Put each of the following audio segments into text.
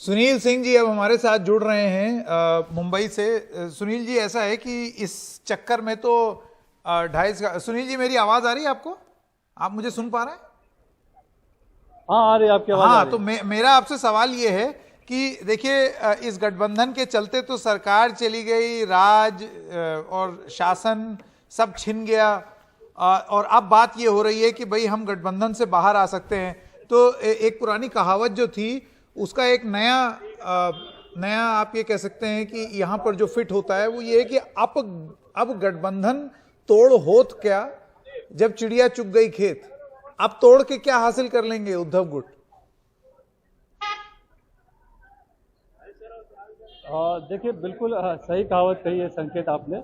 सुनील सिंह जी अब हमारे साथ जुड़ रहे हैं मुंबई से। सुनील जी, ऐसा है कि इस चक्कर में तो सुनील जी, मेरी आवाज आ रही है आपको? आप मुझे सुन पा रहे हैं? हाँ, आ रही है आपकी आवाज आ हाँ, रही तो है। मेरा आपसे सवाल ये है कि देखिए, इस गठबंधन के चलते तो सरकार चली गई, राज और शासन सब छिन गया, और अब बात ये हो रही है कि भाई हम गठबंधन से बाहर आ सकते हैं। तो एक पुरानी कहावत जो थी उसका एक नया आप ये कह सकते हैं कि यहाँ पर जो फिट होता है वो ये है कि अब गठबंधन तोड़ होत क्या, जब चिड़िया चुग गई खेत। अब तोड़ के क्या हासिल कर लेंगे उद्धव गुट? देखिए, बिल्कुल सही कहावत कही है संकेत आपने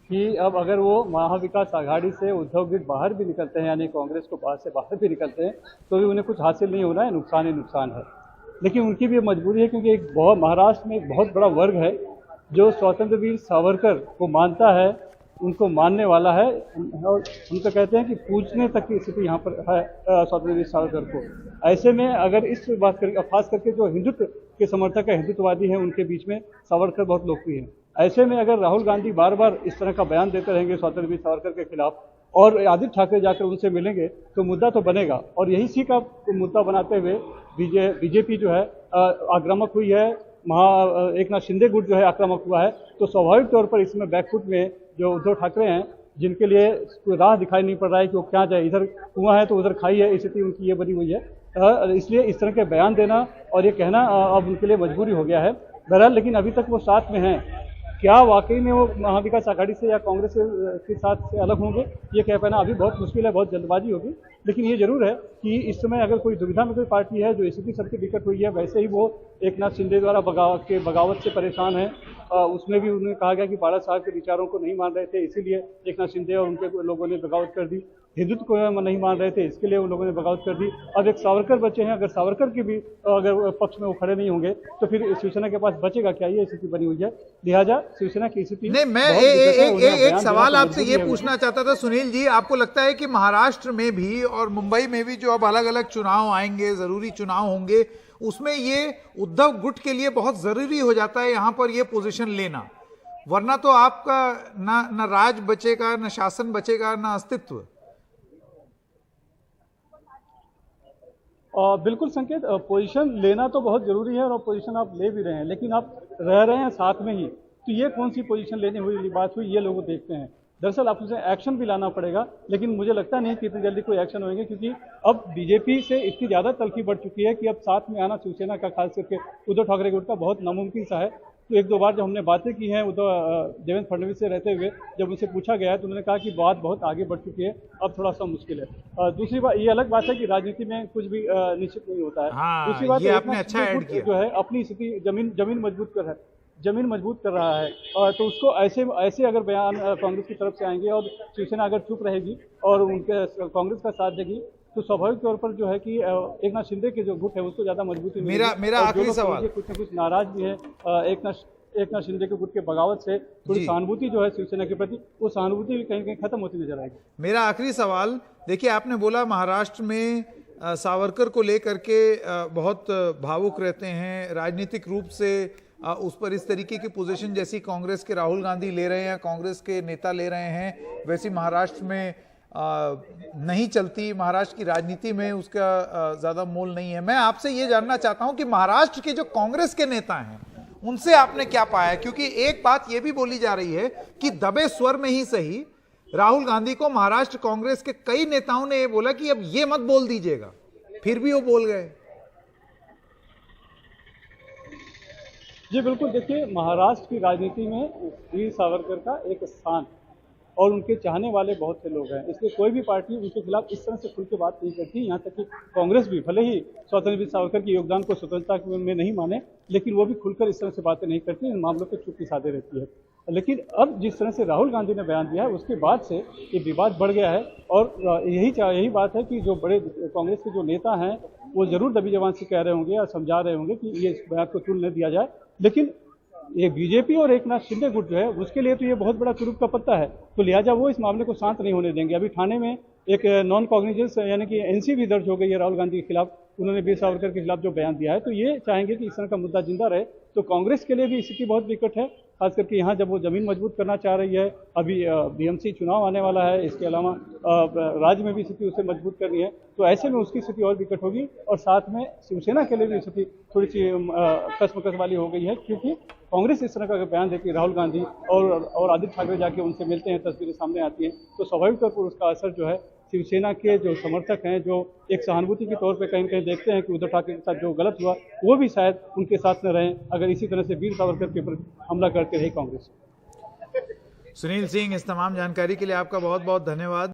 कि अब अगर वो महाविकास आघाड़ी से उद्धव गठ बाहर भी निकलते हैं, यानी कांग्रेस को बाहर से बाहर भी निकलते हैं, तो भी उन्हें कुछ हासिल नहीं होना है, नुकसान ही नुकसान है। लेकिन उनकी भी मजबूरी है, क्योंकि एक बहुत महाराष्ट्र में एक बहुत बड़ा वर्ग है जो स्वतंत्र वीर सावरकर को मानता है, उनको मानने वाला है, और उनको कहते हैं कि पूछने तक की स्थिति यहाँ पर है स्वतंत्र वीर सावरकर को। ऐसे में अगर इस बात कर खास करके जो हिंदुत्व के समर्थक है, हिंदुत्ववादी हैं, उनके बीच में सावरकर बहुत लोकप्रिय है। ऐसे में अगर राहुल गांधी बार बार इस तरह का बयान देते रहेंगे स्वतंत्र वीर सावरकर के खिलाफ, और आदित्य ठाकरे जाकर उनसे मिलेंगे, तो मुद्दा तो बनेगा। और यही सी का मुद्दा बनाते हुए बीजेपी जो है आक्रामक हुई है, एक नाथ शिंदे गुट जो है आक्रामक हुआ है। तो स्वाभाविक तौर पर इसमें बैकफुट में जो उद्धव ठाकरे हैं, जिनके लिए कोई राह दिखाई नहीं पड़ रहा है कि वो क्या जाए, इधर कुआं है तो उधर खाई है, स्थिति उनकी ये बनी हुई है। इसलिए इस तरह के बयान देना और ये कहना अब उनके लिए मजबूरी हो गया है। बहरहाल, लेकिन अभी तक वो साथ में हैं। क्या वाकई में वो महाविकास आघाड़ी से या कांग्रेस के साथ से अलग होंगे, ये कह पाना अभी बहुत मुश्किल है, बहुत जल्दबाजी होगी। लेकिन ये जरूर है कि इस समय अगर कोई दुविधा में कोई पार्टी है जो स्थिति सबकी विकट हुई है, वैसे ही वो एक नाथ शिंदे द्वारा बगावत से परेशान है। उसमें भी उन्होंने कहा गया कि बाला साहब के विचारों को नहीं मान रहे थे, इसीलिए एक नाथ शिंदे और उनके लोगों ने बगावत कर दी। हिंदुत्व को नहीं मान रहे थे, इसके लिए उन लोगों ने बगावत कर दी। अब एक सावरकर बचे हैं, अगर सावरकर की भी अगर पक्ष में वो खड़े नहीं होंगे तो फिर शिवसेना के पास बचेगा क्या, ये स्थिति बनी हुई है। लिहाजा शिवसेना की स्थिति नहीं, मैं एक सवाल आपसे ये पूछना चाहता था सुनील जी, आपको लगता है कि महाराष्ट्र में भी और मुंबई में भी जो अब अलग अलग चुनाव आएंगे, जरूरी चुनाव होंगे, उसमें ये उद्धव गुट के लिए बहुत जरूरी हो जाता है यहां पर ये पोजीशन लेना, वरना तो आपका ना राज बचेगा, ना शासन बचेगा, ना अस्तित्व। बिल्कुल संकेत, पोजीशन लेना तो बहुत जरूरी है, और पोजीशन आप ले भी रहे हैं, लेकिन आप रह रहे हैं साथ में ही, तो ये कौन सी पोजीशन लेने हुई बात हुई, ये लोग देखते हैं। दरअसल आपसे एक्शन भी लाना पड़ेगा, लेकिन मुझे लगता नहीं कि इतनी जल्दी कोई एक्शन होंगे, क्योंकि अब बीजेपी से इतनी ज़्यादा तलखी बढ़ चुकी है कि अब साथ में आना शिवसेना का, खास करके उद्धव ठाकरे गुट का, बहुत नामुमकिन सा है। तो एक दो बार जब हमने बातें की हैं देवेंद्र फडणवीस से रहते हुए, जब उनसे पूछा गया है तो उन्होंने कहा कि बात बहुत आगे बढ़ चुकी है, अब थोड़ा सा मुश्किल है। दूसरी बात, ये अलग बात है कि राजनीति में कुछ भी निश्चित नहीं होता है। हाँ, दूसरी बात, ये आपने अच्छा ऐड किया, जो है अपनी स्थिति जमीन मजबूत कर रहा है, तो उसको ऐसे अगर बयान कांग्रेस की तरफ से आएंगे और शिवसेना अगर चुप रहेगी और उनके कांग्रेस का साथ देगी, तो स्वाभाविक तौर पर जो है कि एक नाथ शिंदे के जो गुट है उसको ज्यादा मजबूती मिलेगी। मेरा आखिरी सवाल, कुछ न कुछ नाराज भी है एक नाथ शिंदे के गुट के बगावत से, थोड़ी सहानुभूति जो है शिवसेना के प्रति, वो सहानुभूति भी कहीं कहीं खत्म होती नजर आएगी। मेरा आखिरी सवाल, देखिए आपने बोला महाराष्ट्र में सावरकर को लेकर के बहुत भावुक रहते हैं, राजनीतिक रूप से उस पर इस तरीके की पोजीशन जैसी कांग्रेस के राहुल गांधी ले रहे हैं, कांग्रेस के नेता ले रहे हैं, वैसी महाराष्ट्र में नहीं चलती। महाराष्ट्र की राजनीति में उसका ज्यादा मोल नहीं है। मैं आपसे ये जानना चाहता हूं कि महाराष्ट्र के जो कांग्रेस के नेता हैं उनसे आपने क्या पाया, क्योंकि एक बात यह भी बोली जा रही है कि दबे स्वर में ही सही राहुल गांधी को महाराष्ट्र कांग्रेस के कई नेताओं ने यह बोला कि अब ये मत बोल दीजिएगा, फिर भी वो बोल गए। जी बिल्कुल, देखिए महाराष्ट्र की राजनीति में वीर सावरकर का एक स्थान और उनके चाहने वाले बहुत से लोग हैं, इसलिए कोई भी पार्टी उनके खिलाफ इस तरह से खुल के बात नहीं करती। यहाँ तक कि कांग्रेस भी भले ही स्वतंत्र वीर सावरकर के योगदान को स्वतंत्रता में नहीं माने, लेकिन वो भी खुलकर इस तरह से बातें नहीं करती, इन मामलों पर चुप्पी साधे रहती है। लेकिन अब जिस तरह से राहुल गांधी ने बयान दिया है, उसके बाद से ये विवाद बढ़ गया है, और यही बात है कि जो बड़े कांग्रेस के जो नेता हैं वो जरूर दबी जबान से कह रहे होंगे और समझा रहे होंगे कि ये बयान को चुन न दिया जाए, लेकिन ये बीजेपी और एक नाथ शिंदे गुट जो है उसके लिए तो ये बहुत बड़ा चुरुक का पत्ता है, तो लिहाजा वो इस मामले को शांत नहीं होने देंगे। अभी थाने में एक नॉन कॉग्निजेंस यानी कि एनसी भी दर्ज हो गई है राहुल गांधी के खिलाफ, उन्होंने वीर सावरकर के खिलाफ जो बयान दिया है, तो ये चाहेंगे कि इस तरह का मुद्दा जिंदा रहे। तो कांग्रेस के लिए भी स्थिति बहुत विकट है, खास करके यहाँ जब वो जमीन मजबूत करना चाह रही है। अभी बीएमसी चुनाव आने वाला है, इसके अलावा राज्य में भी स्थिति उसे मजबूत करनी है, तो ऐसे में उसकी स्थिति और विकट होगी। और साथ में शिवसेना के लिए भी स्थिति थोड़ी सी कसमकस वाली हो गई है, क्योंकि कांग्रेस इस तरह का बयान देती है, राहुल गांधी और आदित्य ठाकरे जाके उनसे मिलते हैं, तस्वीरें सामने आती हैं, तो स्वाभाविक तौर पर उसका असर जो है शिवसेना के जो समर्थक हैं, जो एक सहानुभूति के तौर पे कहीं न कहीं देखते हैं कि उद्धव ठाकरे के साथ जो गलत हुआ वो भी शायद उनके साथ न रहें, अगर इसी तरह से वीर सावरकर के ऊपर हमला करके रही कांग्रेस। सुनील सिंह, इस तमाम जानकारी के लिए आपका बहुत बहुत धन्यवाद।